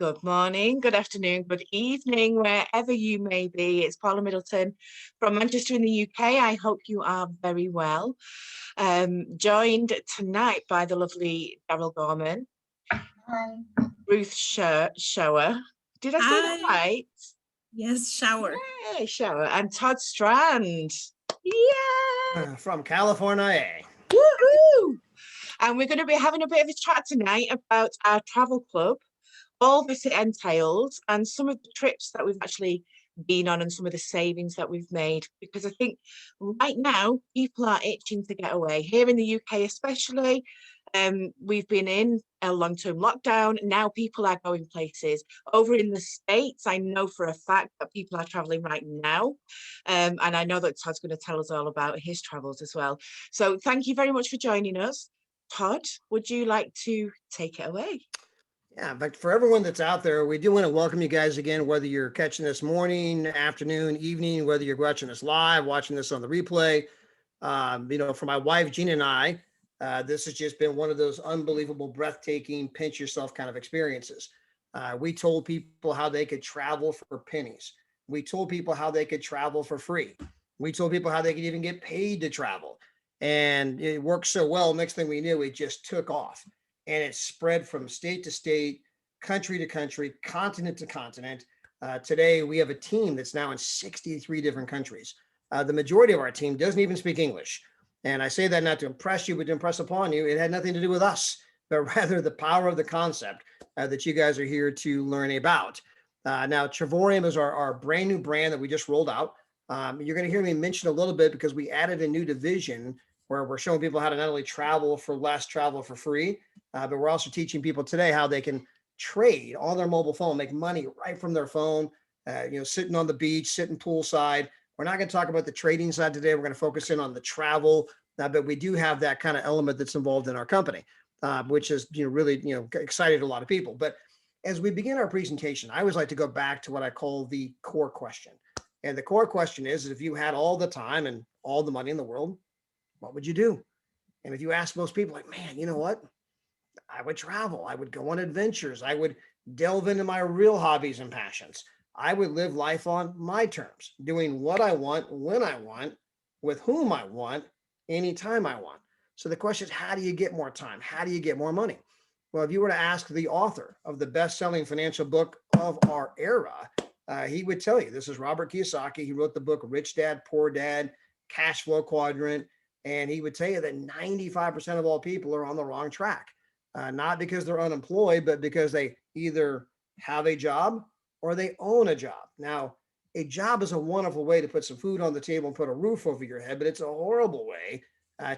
Good morning, good afternoon, good evening, wherever you may be. It's Paula Middleton from Manchester in the UK. I hope you are very well. Joined tonight by the lovely Daryl Gorman, Hi. Ruth Shower. Did I say that Hi. right? Yes, Shower. Yeah, Shower. And Todd Strand. Yeah. From California. Woohoo! And we're going to be having a bit of a chat tonight about our travel club, all this it entails, and some of the trips that we've actually been on and some of the savings that we've made. Because I think right now people are itching to get away. Here in the UK especially, we've been in a long-term lockdown. Now people are going places. Over in the States, I know for a fact that people are traveling right now. And I know that Todd's going to tell us all about his travels as well. So thank you very much for joining us. Todd, would you like to take it away? Yeah, but for everyone that's out there, we do want to welcome you guys again, whether you're catching this morning, afternoon, evening, whether you're watching this live, watching this on the replay. For my wife, Gina, and I, this has just been one of those unbelievable, breathtaking, pinch yourself kind of experiences. We told people how they could travel for pennies. We told people how they could travel for free. We told people how they could even get paid to travel. And it worked so well. Next thing we knew, it just took off. And it spread from state to state, country to country, continent to continent. Today, we have a team that's now in 63 different countries. The majority of our team doesn't even speak English. And I say that not to impress you, but to impress upon you. It had nothing to do with us, but rather the power of the concept that you guys are here to learn about. Now, Travorium is our brand new brand that we just rolled out. You're going to hear me mention a little bit because we added a new division where we're showing people how to not only travel for less, travel for free, but we're also teaching people today how they can trade on their mobile phone, make money right from their phone, sitting on the beach, sitting poolside. We're not going to talk about the trading side today. We're going to focus in on the travel, but we do have that kind of element that's involved in our company, which is really excited a lot of people. But as we begin our presentation, I always like to go back to what I call the core question. And the core question is if you had all the time and all the money in the world, what would you do? And if you ask most people, like, man, you know what? I would travel. I would go on adventures. I would delve into my real hobbies and passions. I would live life on my terms, doing what I want, when I want, with whom I want, anytime I want. So the question is, how do you get more time? How do you get more money? Well, if you were to ask the author of the best-selling financial book of our era, he would tell you, this is Robert Kiyosaki. He wrote the book Rich Dad, Poor Dad, Cash Flow Quadrant. And he would tell you that 95% of all people are on the wrong track, not because they're unemployed, but because they either have a job or they own a job. Now, a job is a wonderful way to put some food on the table and put a roof over your head, but it's a horrible way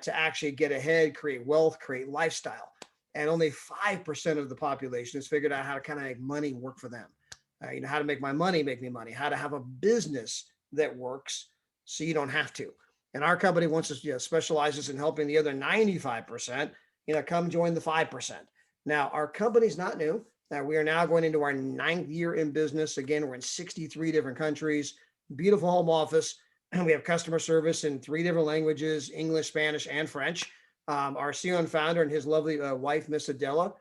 to actually get ahead, create wealth, create lifestyle. And only 5% of the population has figured out how to kind of make money work for them. How to make my money make me money, how to have a business that works so you don't have to. And our company wants to specializes in helping the other 95%, come join the 5%. Now, our company's not new. We are now going into our 9th year in business. Again, we're in 63 different countries, beautiful home office, and we have customer service in 3 different languages, English, Spanish, and French. Our CEO and founder and his lovely wife, Miss Adela,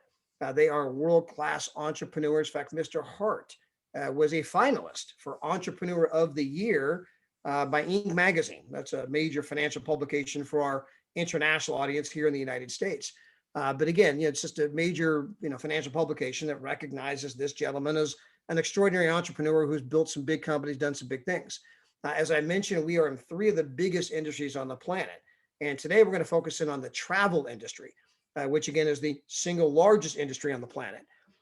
they are world-class entrepreneurs. In fact, Mr. Hart was a finalist for Entrepreneur of the Year by Inc. magazine. That's a major financial publication for our international audience here in the United States. But again, it's just a major, financial publication that recognizes this gentleman as an extraordinary entrepreneur who's built some big companies, done some big things. As I mentioned, we are in 3 of the biggest industries on the planet. And today we're going to focus in on the travel industry, which again is the single largest industry on the planet.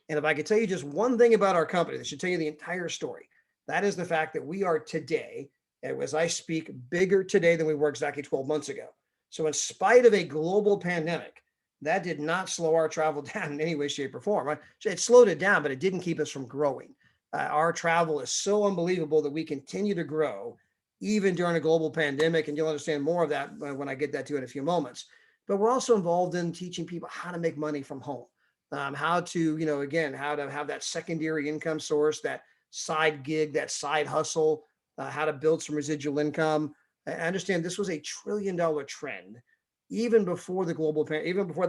And if I could tell you just one thing about our company that should tell you the entire story, that is the fact that we are today, as I speak, bigger today than we were exactly 12 months ago. So in spite of a global pandemic, that did not slow our travel down in any way, shape, or form. It slowed it down, but it didn't keep us from growing. Our travel is so unbelievable that we continue to grow even during a global pandemic, and you'll understand more of that when I get that to you in a few moments. But we're also involved in teaching people how to make money from home, how to, how to have that secondary income source, that side gig, that side hustle, how to build some residual income. I understand this was a $1 trillion trend even before the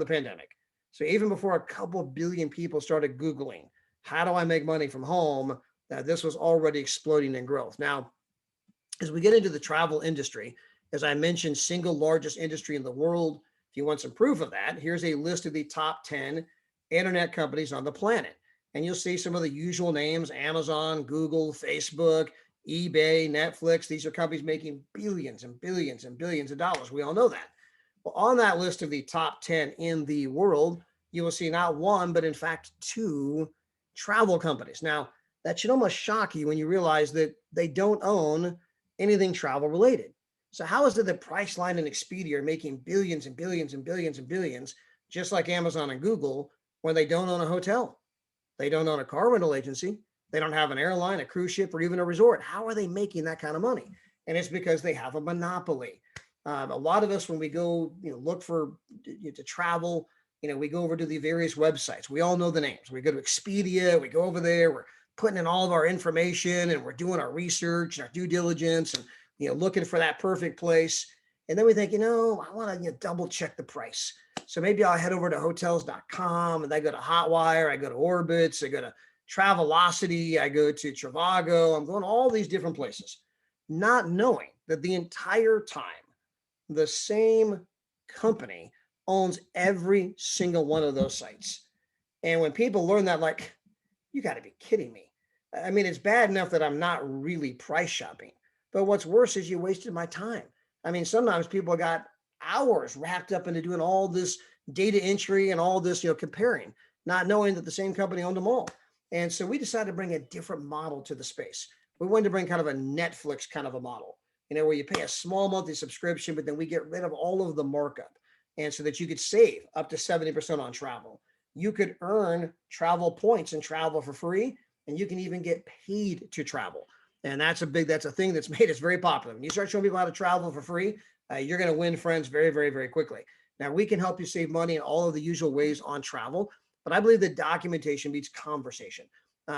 pandemic. So even before a couple of billion people started Googling how do I make money from home? This was already exploding in growth. Now, as we get into the travel industry, as I mentioned, single largest industry in the world. If you want some proof of that, here's a list of the top 10 internet companies on the planet. And you'll see some of the usual names: Amazon, Google, Facebook, eBay, Netflix. These are companies making billions and billions and billions of dollars. We all know that. Well, on that list of the top 10 in the world, you will see not one, but in fact, two travel companies. Now, that should almost shock you when you realize that they don't own anything travel related. So how is it that Priceline and Expedia are making billions and billions and billions and billions, just like Amazon and Google, when they don't own a hotel? They don't own a car rental agency. They don't have an airline, a cruise ship, or even a resort. How are they making that kind of money? And it's because they have a monopoly. A lot of us, when we go, look for to travel, we go over to the various websites. We all know the names. We go to Expedia. We go over there. We're putting in all of our information, and we're doing our research and our due diligence, and looking for that perfect place. And then we think, I want to double check the price. So maybe I'll head over to hotels.com, and I go to Hotwire, I go to Orbitz, I go to Travelocity, I go to Trivago. I'm going all these different places, not knowing that the entire time the same company owns every single one of those sites. And when people learn that, like, you got to be kidding me. I mean, it's bad enough that I'm not really price shopping, but what's worse is you wasted my time. I mean, sometimes people got hours wrapped up into doing all this data entry and all this, comparing, not knowing that the same company owned them all. And so we decided to bring a different model to the space. We wanted to bring kind of a Netflix kind of a model, where you pay a small monthly subscription, but then we get rid of all of the markup. And so that you could save up to 70% on travel. You could earn travel points and travel for free, and you can even get paid to travel. And that's a thing that's made us very popular. When you start showing people how to travel for free, you're going to win friends very, very, very quickly. Now, we can help you save money in all of the usual ways on travel, but I believe that documentation beats conversation.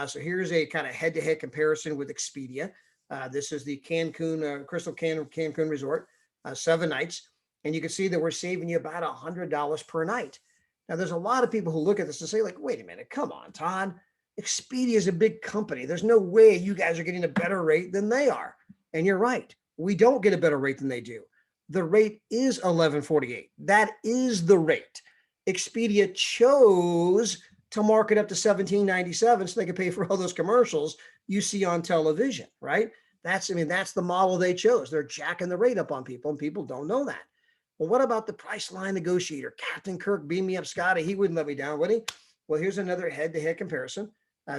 So here's a kind of head-to-head comparison with Expedia. This is the Cancun, Crystal Cancun Resort, 7 nights. And you can see that we're saving you about $100 per night. Now, there's a lot of people who look at this and say, like, wait a minute, come on, Todd. Expedia is a big company. There's no way you guys are getting a better rate than they are. And you're right. We don't get a better rate than they do. The rate is $11.48. That is the rate. Expedia chose to mark it up to $17.97 so they could pay for all those commercials you see on television, right? That's the model they chose. They're jacking the rate up on people, and people don't know that. Well, what about the Priceline negotiator? Captain Kirk, beam me up, Scotty. He wouldn't let me down, would he? Well, here's another head-to-head comparison.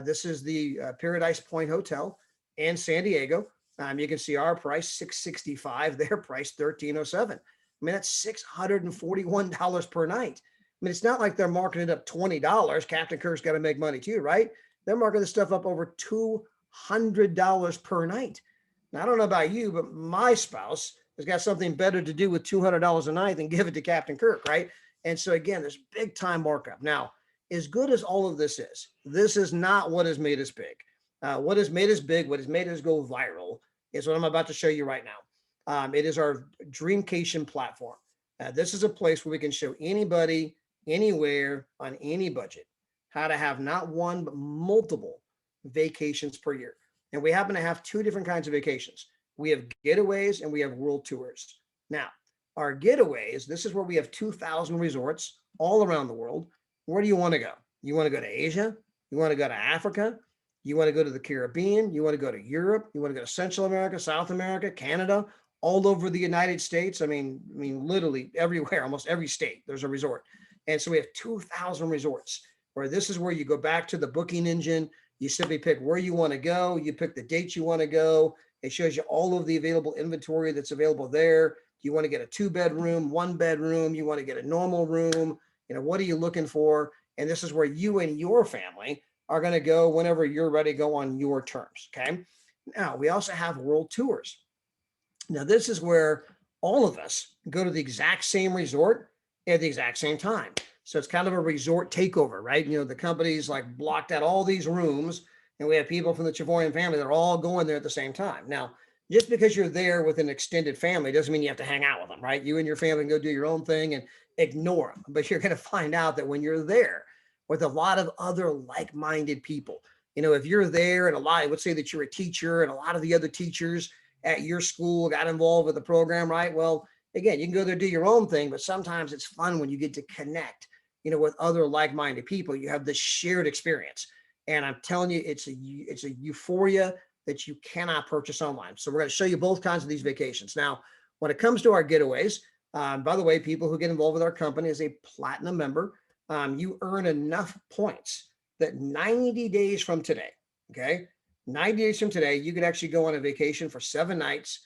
This is the Paradise Point Hotel in San Diego. You can see our price, $665, their price, $1307. I mean, that's $641 per night. I mean, it's not like they're marking it up $20. Captain Kirk's got to make money too, right? They're marking this stuff up over $200 per night. Now, I don't know about you, but my spouse has got something better to do with $200 a night than give it to Captain Kirk, right? And so again, there's big time markup. Now, as good as all of this is not what has made us big. What has made us big, what has made us go viral is what I'm about to show you right now. It is our Dreamcation Platform. This is a place where we can show anybody, anywhere, on any budget, how to have not one, but multiple vacations per year. And we happen to have two different kinds of vacations. We have getaways and we have world tours. Now, our getaways, this is where we have 2,000 resorts all around the world. Where do you want to go? You want to go to Asia? You want to go to Africa? You want to go to the Caribbean? You want to go to Europe? You want to go to Central America, South America, Canada, all over the United States? I mean, literally everywhere, almost every state, there's a resort. And so we have 2,000 resorts where this is where you go back to the booking engine. You simply pick where you want to go. You pick the dates you want to go. It shows you all of the available inventory that's available there. You want to get a 2-bedroom, 1-bedroom. You want to get a normal room. What are you looking for? And this is where you and your family are going to go whenever you're ready to go on your terms. Okay. Now, we also have world tours. Now, this is where all of us go to the exact same resort at the exact same time. So it's kind of a resort takeover, right? The company's like blocked out all these rooms, and we have people from the Chavoyan family that are all going there at the same time. Now, just because you're there with an extended family doesn't mean you have to hang out with them, right? You and your family can go do your own thing and ignore them. But you're going to find out that when you're there, with a lot of other like-minded people. You know, if you're there and let's say that you're a teacher and a lot of the other teachers at your school got involved with the program, right? Well, again, you can go there, do your own thing, but sometimes it's fun when you get to connect, you know, with other like-minded people. You have this shared experience. And I'm telling you, it's a euphoria that you cannot purchase online. So we're going to show you both kinds of these vacations. Now, when it comes to our getaways, by the way, people who get involved with our company as a platinum member, you earn enough points that 90 days from today, okay, 90 days from today, you could actually go on a vacation for 7 nights,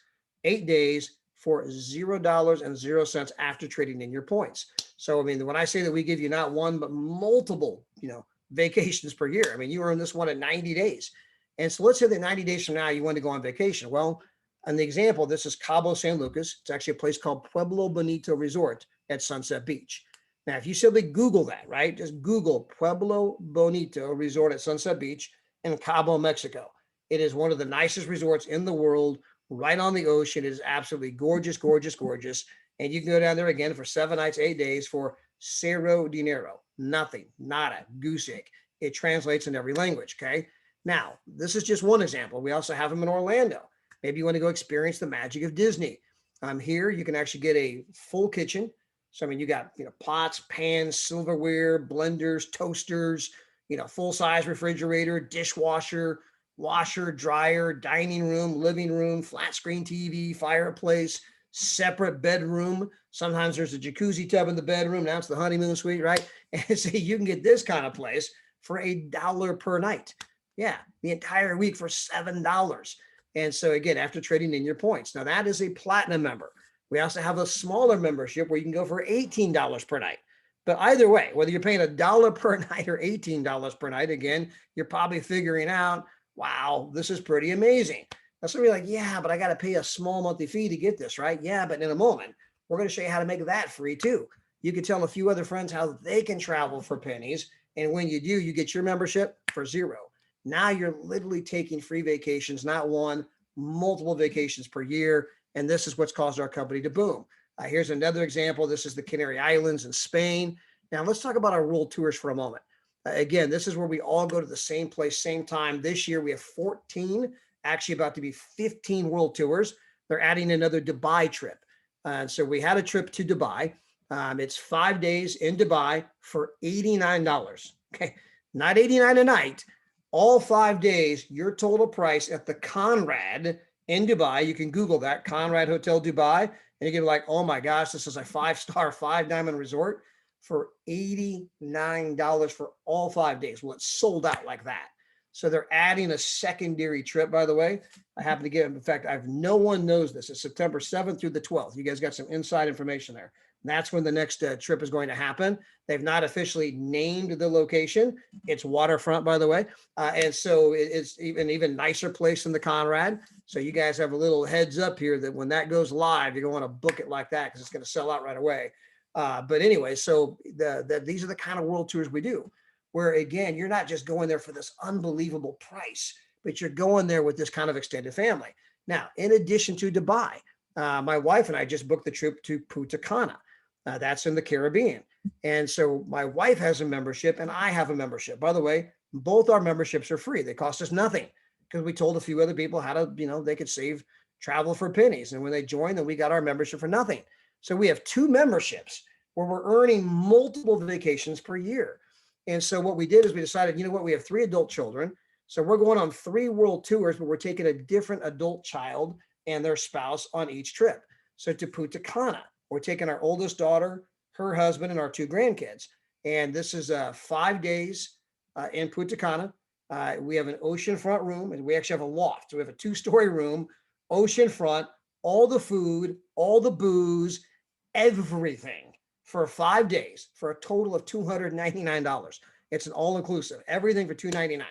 8 days for $0 after trading in your points. So, I mean, when I say that we give you not one, but multiple, you know, vacations per year, I mean, you earn this one at 90 days. And so let's say that 90 days from now, you want to go on vacation. Well, an example, this is Cabo San Lucas. It's actually a place called Pueblo Bonito Resort at Sunset Beach. Now, if you simply Google that, right? Just Google Pueblo Bonito Resort at Sunset Beach in Cabo, Mexico. It is one of the nicest resorts in the world, right on the ocean. It is absolutely gorgeous, gorgeous, gorgeous. And you can go down there again for 7 nights, 8 days for cero dinero, nothing, nada, goose egg. It translates in every language, okay? Now, this is just one example. We also have them in Orlando. Maybe you want to go experience the magic of Disney. Here, you can actually get a full kitchen. So, I mean, you got, you know, pots, pans, silverware, blenders, toasters, you know, full-size refrigerator, dishwasher, washer, dryer, dining room, living room, flat screen TV, fireplace, separate bedroom. Sometimes there's a jacuzzi tub in the bedroom. Now it's the honeymoon suite, right? And so you can get this kind of place for $1 per night. Yeah, the entire week for $7. And so again, after trading in your points. Now that is a platinum member. We also have a smaller membership where you can go for $18 per night. But either way, whether you're paying $1 per night or $18 per night, again, you're probably figuring out, wow, this is pretty amazing. Now somebody like, yeah, but I got to pay a small monthly fee to get this, right? Yeah, but in a moment, we're going to show you how to make that free too. You can tell a few other friends how they can travel for pennies. And when you do, you get your membership for $0. Now you're literally taking free vacations, not one, multiple vacations per year. And this is what's caused our company to boom. Here's another example. This is the Canary Islands in Spain. Now let's talk about our world tours for a moment. Again, this is where we all go to the same place, same time. This year we have 14, actually about to be 15 world tours. They're adding another Dubai trip. And so we had a trip to Dubai. It's 5 days in Dubai for $89. Okay, not $89 a night. All 5 days, your total price at the Conrad in Dubai, you can Google that, Conrad Hotel Dubai, and you can be like, oh my gosh, this is a 5-star, 5-diamond resort for $89 for all 5 days. Well, it's sold out like that. So they're adding a secondary trip, by the way. I happen to get, in fact, no one knows this. It's September 7th through the 12th. You guys got some inside information there. That's when the next trip is going to happen. They've not officially named the location. It's waterfront, by the way. And so it's even nicer place than the Conrad. So you guys have a little heads up here that when that goes live, you're going to want to book it like that because it's going to sell out right away. But anyway, so these are the kind of world tours we do, where again, you're not just going there for this unbelievable price, but you're going there with this kind of extended family. Now, in addition to Dubai, my wife and I just booked the trip to Punta Cana. That's in the Caribbean. And so my wife has a membership and I have a membership. By the way, both our memberships are free. They cost us nothing because we told a few other people how to, they could save travel for pennies. And when they joined, then we got our membership for nothing. So we have 2 memberships where we're earning multiple vacations per year. And so what we did is we decided, we have 3 adult children. So we're going on 3 world tours, but we're taking a different adult child and their spouse on each trip. So to Punta Cana, we're taking our oldest daughter, her husband, and our 2 grandkids. And this is 5 days in Punta Cana. We have an oceanfront room, and we actually have a loft. So we have a 2-story room, oceanfront, all the food, all the booze, everything for 5 days for a total of $299. It's an all-inclusive, everything for $299.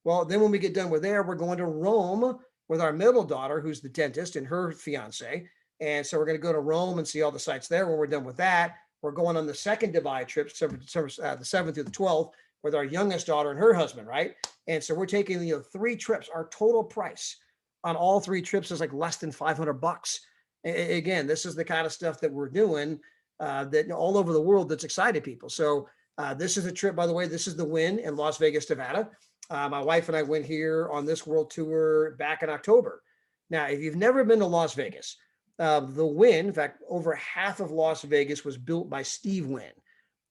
Well, then when we get done with there, we're going to Rome with our middle daughter, who's the dentist, and her fiance. And so we're going to go to Rome and see all the sites there. When we're done with that, we're going on the second Dubai trip, the 7th through the 12th, with our youngest daughter and her husband, right? And so we're taking 3 trips. Our total price on all 3 trips is like less than $500. Again, this is the kind of stuff that we're doing that all over the world that's excited people. So This is a trip, by the way. This is the Wynn in Las Vegas, Nevada. My wife and I went here on this world tour back in October. Now, if you've never been to Las Vegas, the Wynn, in fact, over half of Las Vegas was built by Steve Wynn.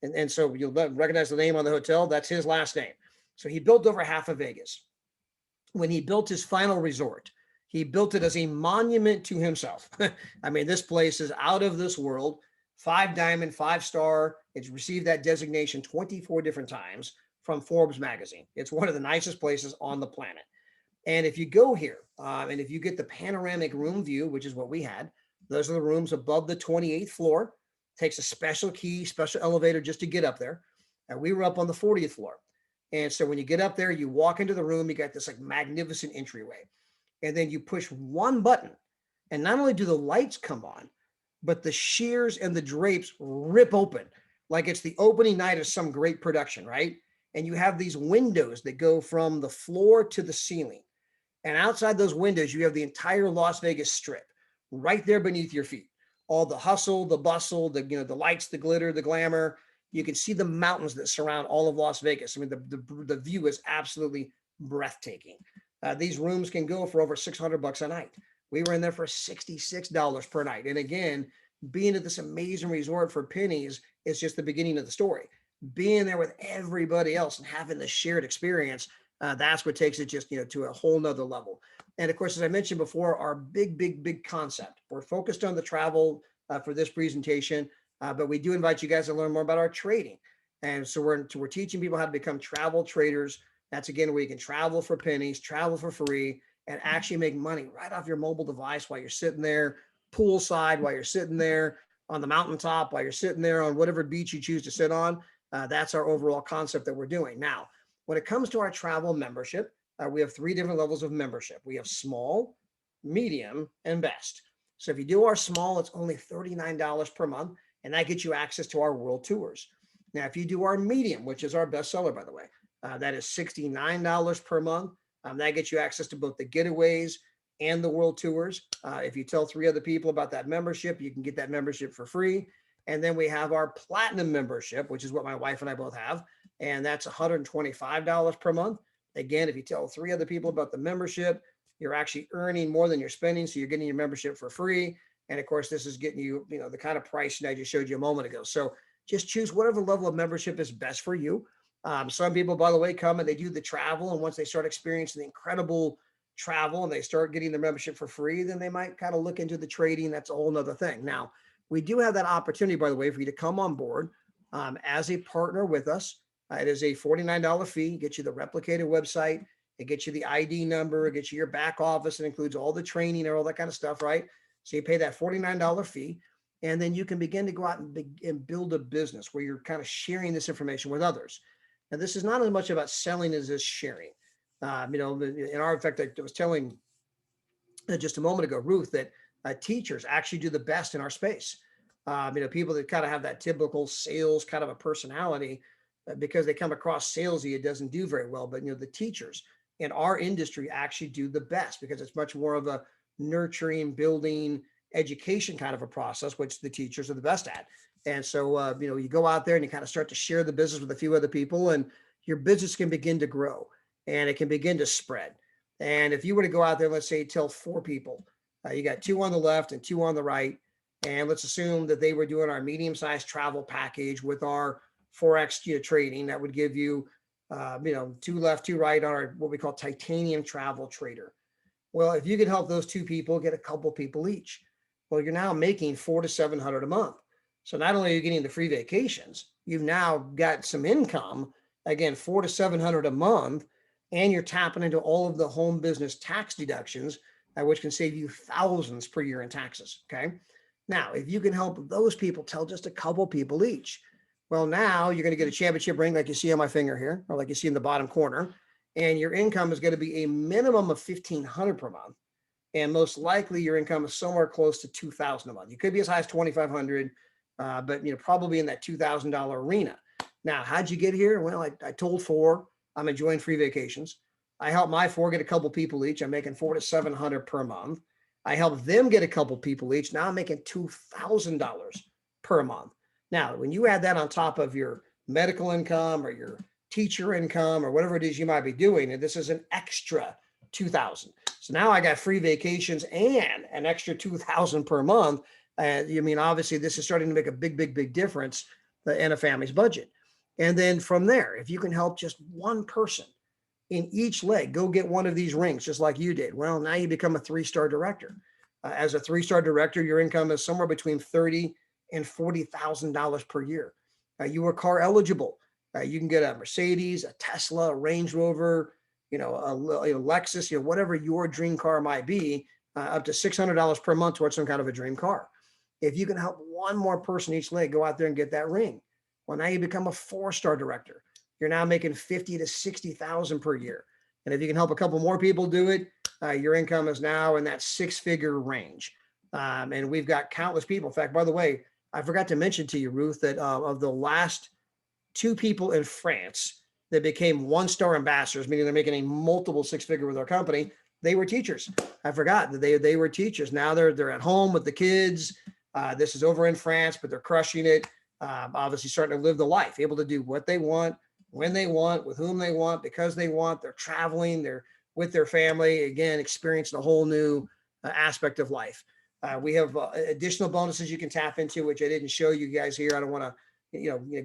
And so you'll recognize the name on the hotel. That's his last name. So he built over half of Vegas. When he built his final resort, he built it as a monument to himself. I mean, this place is out of this world, 5 diamond, 5-star. It's received that designation 24 different times from Forbes magazine. It's one of the nicest places on the planet. And if you go here, and if you get the panoramic room view, which is what we had, those are the rooms above the 28th floor. Takes a special key, special elevator just to get up there. And we were up on the 40th floor. And so when you get up there, you walk into the room, you got this like magnificent entryway. And then you push one button. And not only do the lights come on, but the shears and the drapes rip open like it's the opening night of some great production, right? And you have these windows that go from the floor to the ceiling. And outside those windows, you have the entire Las Vegas Strip right there beneath your feet. All the hustle, the bustle, the lights, the glitter, the glamour. You can see the mountains that surround all of Las Vegas. I mean, the view is absolutely breathtaking. These rooms can go for over $600 a night. We were in there for $66 per night. And again, being at this amazing resort for pennies is just the beginning of the story. Being there with everybody else and having the shared experience, that's what takes it just to a whole nother level. And of course, as I mentioned before, our big concept. We're focused on the travel for this presentation, but we do invite you guys to learn more about our trading. And so we're teaching people how to become travel traders. That's again where you can travel for pennies, travel for free, and actually make money right off your mobile device while you're sitting there poolside, while you're sitting there on the mountaintop, while you're sitting there on whatever beach you choose to sit on. That's our overall concept that we're doing. Now, when it comes to our travel membership, we have 3 different levels of membership. We have small, medium, and best. So if you do our small, it's only $39 per month, and that gets you access to our world tours. Now, if you do our medium, which is our best seller, by the way, that is $69 per month. That gets you access to both the Getaways and the world tours. If you tell 3 other people about that membership, you can get that membership for free. And then we have our platinum membership, which is what my wife and I both have. And that's $125 per month. Again, if you tell 3 other people about the membership, you're actually earning more than you're spending. So you're getting your membership for free. And of course, this is getting you, the kind of price I just showed you a moment ago. So just choose whatever level of membership is best for you. Some people, by the way, come and they do the travel. And once they start experiencing the incredible travel and they start getting the membership for free, then they might kind of look into the trading. That's a whole nother thing. Now, we do have that opportunity, by the way, for you to come on board as a partner with us. It is a $49 fee. It gets you the replicated website. It gets you the ID number. It gets you your back office. It includes all the training and all that kind of stuff, right? So you pay that $49 fee, and then you can begin to go out and build a business where you're kind of sharing this information with others. Now, this is not as much about selling as is sharing. In our effect, I was telling just a moment ago, Ruth, that teachers actually do the best in our space. People that kind of have that typical sales kind of a personality, because they come across salesy, it doesn't do very well. But the teachers in our industry actually do the best because it's much more of a nurturing, building, education kind of a process, which the teachers are the best at. And so, you go out there and you kind of start to share the business with a few other people, and your business can begin to grow and it can begin to spread. And if you were to go out there, let's say, tell 4 people, you got 2 on the left and 2 on the right. And let's assume that they were doing our medium-sized travel package with our Forex trading. That would give you, 2 left, 2 right on our what we call titanium travel trader. Well, if you could help those 2 people get a couple people each, well, you're now making $400 to $700 a month. So not only are you getting the free vacations, you've now got some income, again, $400 to $700 a month, and you're tapping into all of the home business tax deductions, which can save you thousands per year in taxes. Okay. Now, if you can help those people tell just a couple people each, well, now you're going to get a championship ring like you see on my finger here, or like you see in the bottom corner, and your income is going to be a minimum of $1,500 per month. And most likely your income is somewhere close to $2,000 a month. You could be as high as $2,500, but probably in that $2,000 arena. Now, how'd you get here? Well, I told 4, I'm enjoying free vacations. I help my 4 get a couple people each. I'm making $400 to $700 per month. I help them get a couple people each. Now I'm making $2,000 per month. Now, when you add that on top of your medical income or your teacher income or whatever it is you might be doing. And this is an extra 2,000. So now I got free vacations and an extra 2,000 per month. And I mean, obviously this is starting to make a big difference in a family's budget. And then from there, if you can help just one person in each leg, go get one of these rings, just like you did. Well, now you become a 3-star director. As a 3-star director, your income is somewhere between $30,000 and $40,000 per year. You are car eligible. You can get a Mercedes, a Tesla, a Range Rover, a Lexus, whatever your dream car might be, up to $600 per month towards some kind of a dream car. If you can help one more person each leg go out there and get that ring, well, now you become a 4-star director. You're now making $50,000 to $60,000 per year. And if you can help a couple more people do it, your income is now in that 6-figure range. And we've got countless people. In fact, by the way, I forgot to mention to you, Ruth, that of the last 2 people in France that became 1-star ambassadors, meaning they're making a multiple 6-figure with our company, they were teachers. I forgot that they were teachers. Now they're at home with the kids. This is over in France, but they're crushing it. Obviously starting to live the life, able to do what they want, when they want, with whom they want, because they want. They're traveling, they're with their family, again, experiencing a whole new aspect of life. We have additional bonuses you can tap into, which I didn't show you guys here. I don't want to,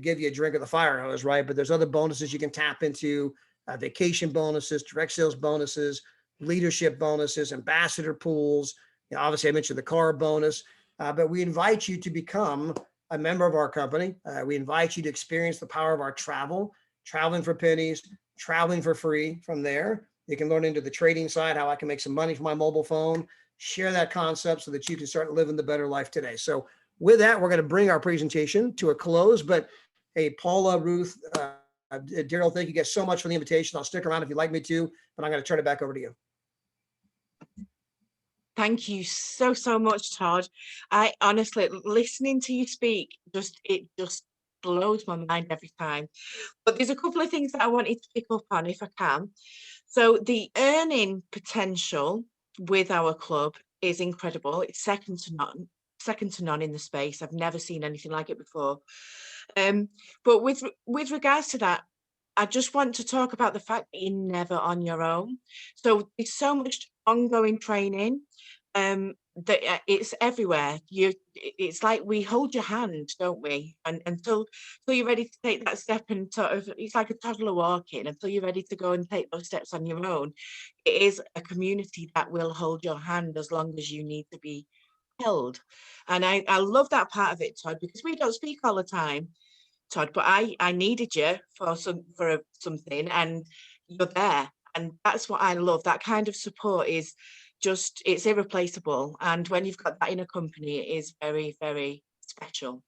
give you a drink of the fire hose, right? But there's other bonuses you can tap into, vacation bonuses, direct sales bonuses, leadership bonuses, ambassador pools. Obviously I mentioned the car bonus, but we invite you to become a member of our company. We invite you to experience the power of our traveling for pennies, traveling for free. From there, you can learn into the trading side, how I can make some money from my mobile phone, share that concept so that you can start living the better life today. So with that, we're going to bring our presentation to a close. But hey, Paula, Ruth, Daryl, thank you guys so much for the invitation. I'll stick around if you'd like me to, but I'm going to turn it back over to you. Thank you so much, Todd. I honestly, listening to you speak, it just blows my mind every time. But there's a couple of things that I wanted to pick up on if I can. So the earning potential with our club is incredible. It's second to none in the space. I've never seen anything like it before. But with regards to that, I just want to talk about the fact that you're never on your own. So there's so much ongoing training that it's everywhere. It's like we hold your hand, don't we? And until you're ready to take that step and sort of, it's like a toddler walking, until you're ready to go and take those steps on your own. It is a community that will hold your hand as long as you need to be held. And I love that part of it, Todd, because we don't speak all the time, Todd, but I needed you for something, and you're there. And that's what I love. That kind of support is just, it's irreplaceable. And when you've got that in a company, it is very, very special.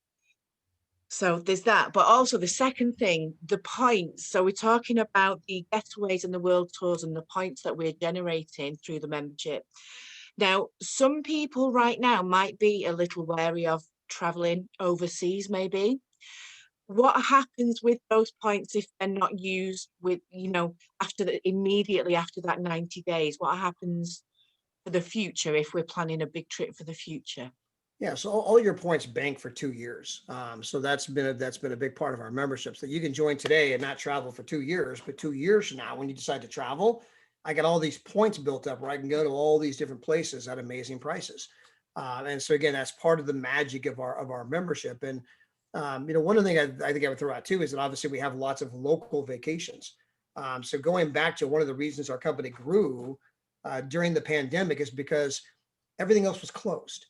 So there's that. But also the second thing, the points. So we're talking about the Getaways and the world tours and the points that we're generating through the membership. Now, some people right now might be a little wary of traveling overseas, maybe. What happens with those points if they're not used with, immediately after that 90 days? What happens for the future if we're planning a big trip for the future? Yeah, so all your points bank for 2 years. So that's been a big part of our membership. So you can join today and not travel for 2 years, but 2 years from now, when you decide to travel, I got all these points built up where I can go to all these different places at amazing prices. And so again, that's part of the magic of our membership. And one of the things I think I would throw out too is that obviously we have lots of local vacations. So going back to one of the reasons our company grew during the pandemic is because everything else was closed.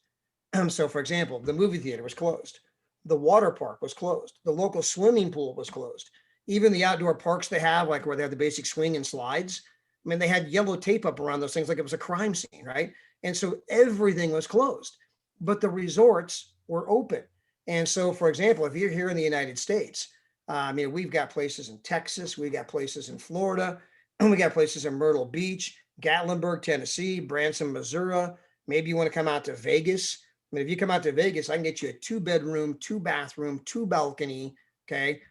So for example, the movie theater was closed. The water park was closed. The local swimming pool was closed. Even the outdoor parks they have, like where they have the basic swing and slides, I mean, they had yellow tape up around those things like it was a crime scene, right? And so everything was closed, but the resorts were open. And so, for example, if you're here in the United States, we've got places in Texas, we've got places in Florida, and we got places in Myrtle Beach, Gatlinburg, Tennessee, Branson, Missouri. Maybe you want to come out to Vegas. I mean, if you come out to Vegas, I can get you a 2-bedroom, 2-bathroom, 2-balcony, okay?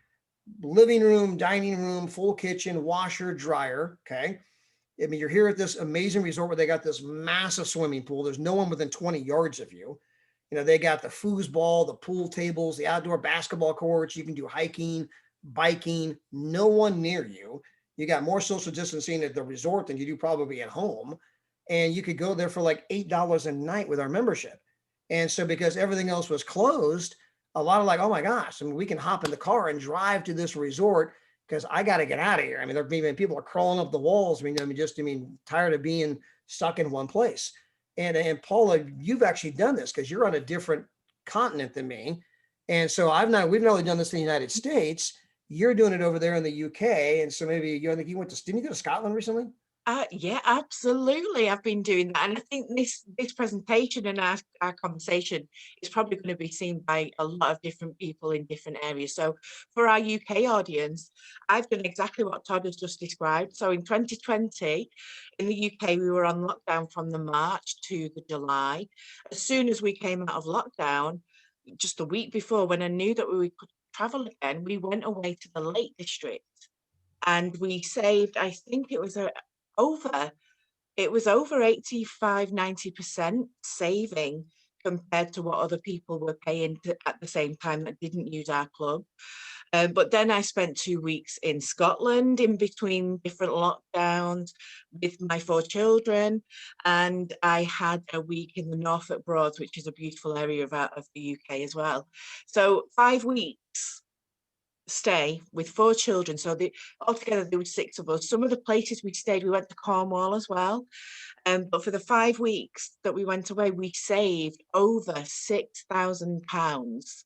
Living room, dining room, full kitchen, washer, dryer, okay? I mean, you're here at this amazing resort where they got this massive swimming pool. There's no one within 20 yards of you. They got the foosball, the pool tables, the outdoor basketball courts. You can do hiking, biking, no one near you. You got more social distancing at the resort than you do probably at home. And you could go there for like $8 a night with our membership. And so because everything else was closed, a lot of like, oh my gosh, I mean, we can hop in the car and drive to this resort because I got to get out of here. I mean, people are crawling up the walls. I mean, tired of being stuck in one place. And Paula, you've actually done this because you're on a different continent than me. And so we've not only done this in the United States, you're doing it over there in the UK. And so maybe I think didn't you go to Scotland recently? Yeah, absolutely. I've been doing that. And I think this presentation and our conversation is probably going to be seen by a lot of different people in different areas. So for our UK audience, I've done exactly what Todd has just described. So in 2020, in the UK, we were on lockdown from the March to the July. As soon as we came out of lockdown, just a week before, when I knew that we could travel again, we went away to the Lake District. And we saved, I think it was over 85-90% saving compared to what other people were paying at the same time that didn't use our club. But then I spent 2 weeks in Scotland in between different lockdowns with my 4 children, and I had a week in the Norfolk Broads, which is a beautiful area of the UK as well. So 5 weeks stay with 4 children. So altogether there were 6 of us. Some of the places we stayed, we went to Cornwall as well. But for the 5 weeks that we went away, we saved over £6,000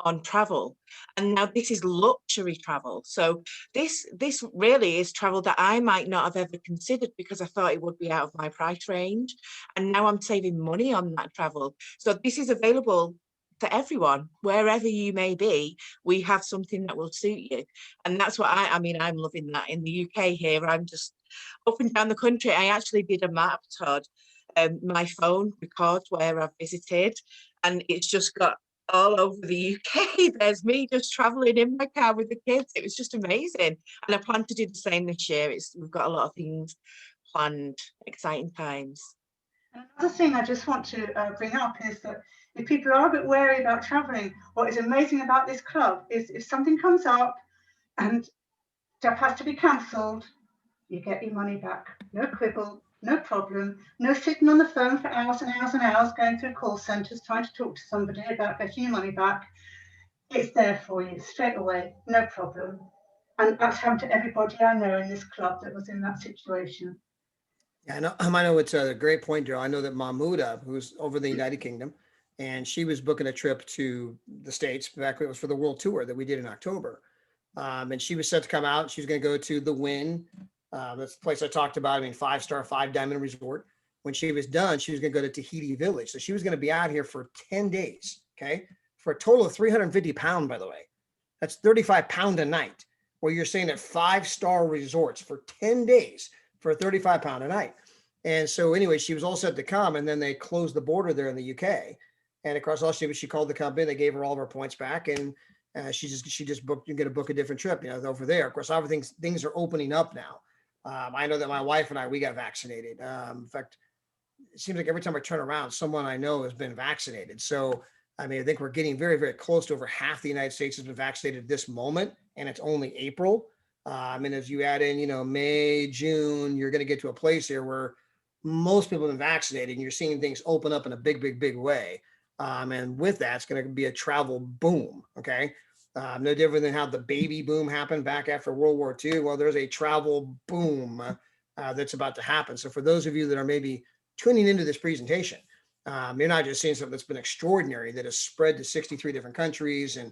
on travel. And now this is luxury travel. So this really is travel that I might not have ever considered because I thought it would be out of my price range. And now I'm saving money on that travel. So this is available to everyone, wherever you may be. We have something that will suit you. And that's what I mean, I'm loving that. In the UK here, I'm just up and down the country. I actually did a map, Todd. My phone records where I've visited, and it's just got all over the UK. There's me just traveling in my car with the kids. It was just amazing. And I plan to do the same this year. We've got a lot of things planned, exciting times. Another thing I just want to bring up is that if people are a bit wary about traveling, what is amazing about this club is if something comes up and stuff has to be cancelled, you get your money back. No quibble, no problem, no sitting on the phone for hours and hours and hours going through call centres trying to talk to somebody about getting your money back. It's there for you straight away, no problem. And that's happened to everybody I know in this club that was in that situation. Yeah, I know it's a great point, Daryl. I know that Mahmouda, who's over the United Kingdom, and she was booking a trip to the States. Back it was for the world tour that we did in October. And she was set to come out. She was going to go to the Wynn. That's the place I talked about. I mean, 5-star, 5-diamond resort. When she was done, she was going to go to Tahiti Village. So she was going to be out here for 10 days. Okay. For a total of £350, by the way. That's £35 a night. Where you're staying at 5-star resorts for 10 days for £35 a night. And so anyway, she was all set to come, and then they closed the border there in the UK. And of course, all she called the company. They gave her all of her points back, and she just booked. You're going to book a different trip, over there. Of course, things are opening up now. I know that my wife and we got vaccinated. In fact, it seems like every time I turn around, someone I know has been vaccinated. So I mean, I think we're getting very, very close to over half the United States has been vaccinated at this moment, and it's only April. I mean, as you add in, May, June, you're going to get to a place here where most people have been vaccinated, and you're seeing things open up in a big, big, big way. And with that, it's going to be a travel boom. Okay. No different than how the baby boom happened back after World War II. Well, there's a travel boom that's about to happen. So for those of you that are maybe tuning into this presentation, you're not just seeing something that's been extraordinary that has spread to 63 different countries, and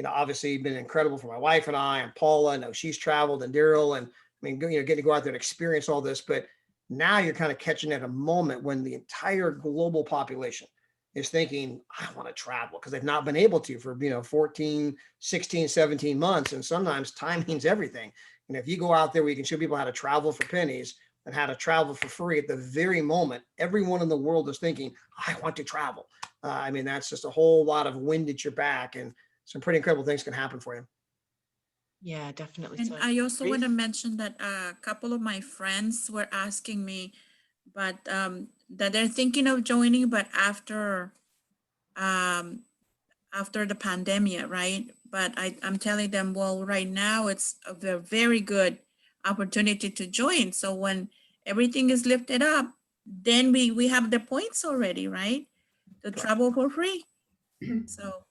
obviously been incredible for my wife and I and Paula. I know she's traveled, and Daryl, and I mean, getting to go out there and experience all this. But now you're kind of catching at a moment when the entire global population is thinking, I want to travel, because they've not been able to for 14, 16, 17 months. And sometimes time means everything. And if you go out there where you can show people how to travel for pennies and how to travel for free at the very moment, everyone in the world is thinking, I want to travel. I mean, that's just a whole lot of wind at your back, and some pretty incredible things can happen for you. Yeah, definitely. And So. I also want to mention that a couple of my friends were asking me, but that they're thinking of joining, but after the pandemic, right? but I'm telling them, well, right now it's a very good opportunity to join. So when everything is lifted up, then we have the points already, right? To travel for free. So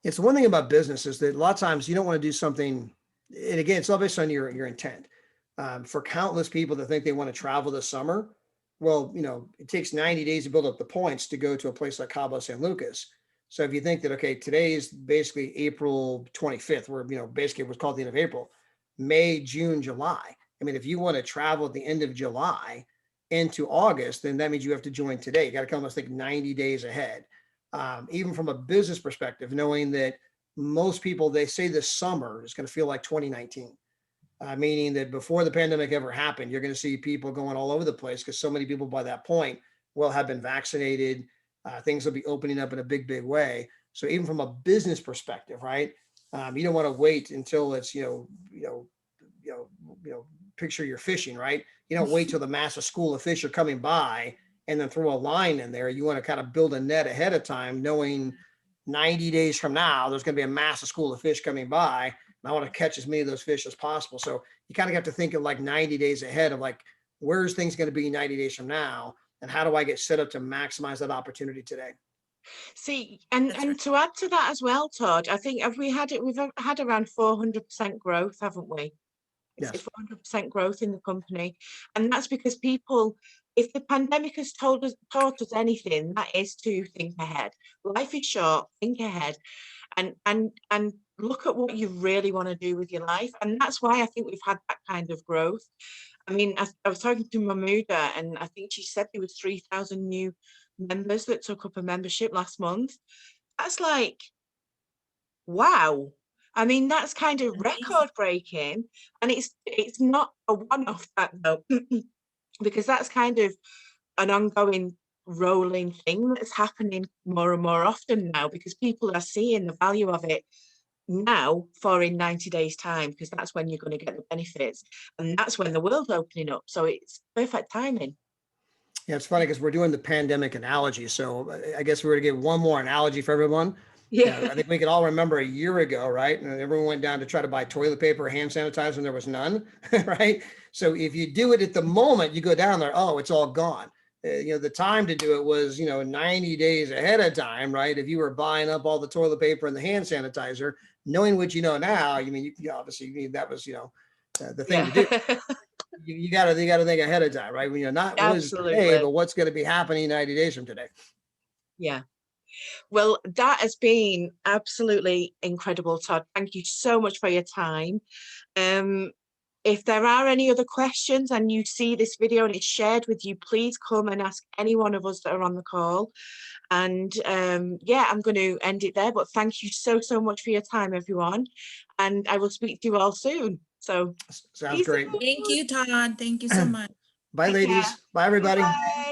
it's one thing about business is that a lot of times you don't want to do something, and again, it's all based on your intent. For countless people that think they want to travel this summer, well, it takes 90 days to build up the points to go to a place like Cabo San Lucas. So if you think that, okay, today is basically April 25th, where, basically it was called the end of April, May, June, July. I mean, if you want to travel at the end of July into August, then that means you have to join today. You got to come, let's think 90 days ahead. Even from a business perspective, knowing that most people, they say this summer is going to feel like 2019. Meaning that before the pandemic ever happened, you're going to see people going all over the place because so many people by that point will have been vaccinated. Things will be opening up in a big, big way. So even from a business perspective, right? You don't want to wait until it's, picture you're fishing, right? You don't wait till the massive school of fish are coming by and then throw a line in there. You want to kind of build a net ahead of time, knowing 90 days from now, there's going to be a massive school of fish coming by. And I want to catch as many of those fish as possible. So you kind of have to think of like 90 days ahead of like, where's things going to be 90 days from now? And how do I get set up to maximize that opportunity today? See, and to add to that as well, Todd, I think we've had around 400% growth, haven't we? It's 400% growth in the company. And that's because people, if the pandemic has taught us anything, that is to think ahead. Life is short, think ahead, and look at what you really want to do with your life. And that's why I think we've had that kind of growth. I mean, I was talking to Mahmouda, and I think she said there was 3,000 new members that took up a membership last month. That's like, wow. I mean, that's kind of record breaking, and it's not a one-off that though, because that's kind of an ongoing rolling thing that's happening more and more often now, because people are seeing the value of it now for in 90 days time, because that's when you're going to get the benefits, and that's when the world's opening up. So it's perfect timing. Yeah, it's funny because we're doing the pandemic analogy. So I guess we're going to give one more analogy for everyone. Yeah, I think we can all remember a year ago, right? And everyone went down to try to buy toilet paper or hand sanitizer and there was none, right? So if you do it at the moment, you go down there, oh, it's all gone. The time to do it was, 90 days ahead of time, right? If you were buying up all the toilet paper and the hand sanitizer, knowing what you know now, you obviously that was, the thing to do. You got to think ahead of time, right? Not what is today, but what's going to be happening 90 days from today. Yeah. Well, that has been absolutely incredible, Todd. Thank you so much for your time. If there are any other questions and you see this video and it's shared with you, please come and ask any one of us that are on the call. And yeah, I'm going to end it there. But thank you so much for your time, everyone. And I will speak to you all soon. So sounds great. Thank you, Todd. Thank you so much. Bye, ladies. Bye, everybody. Bye.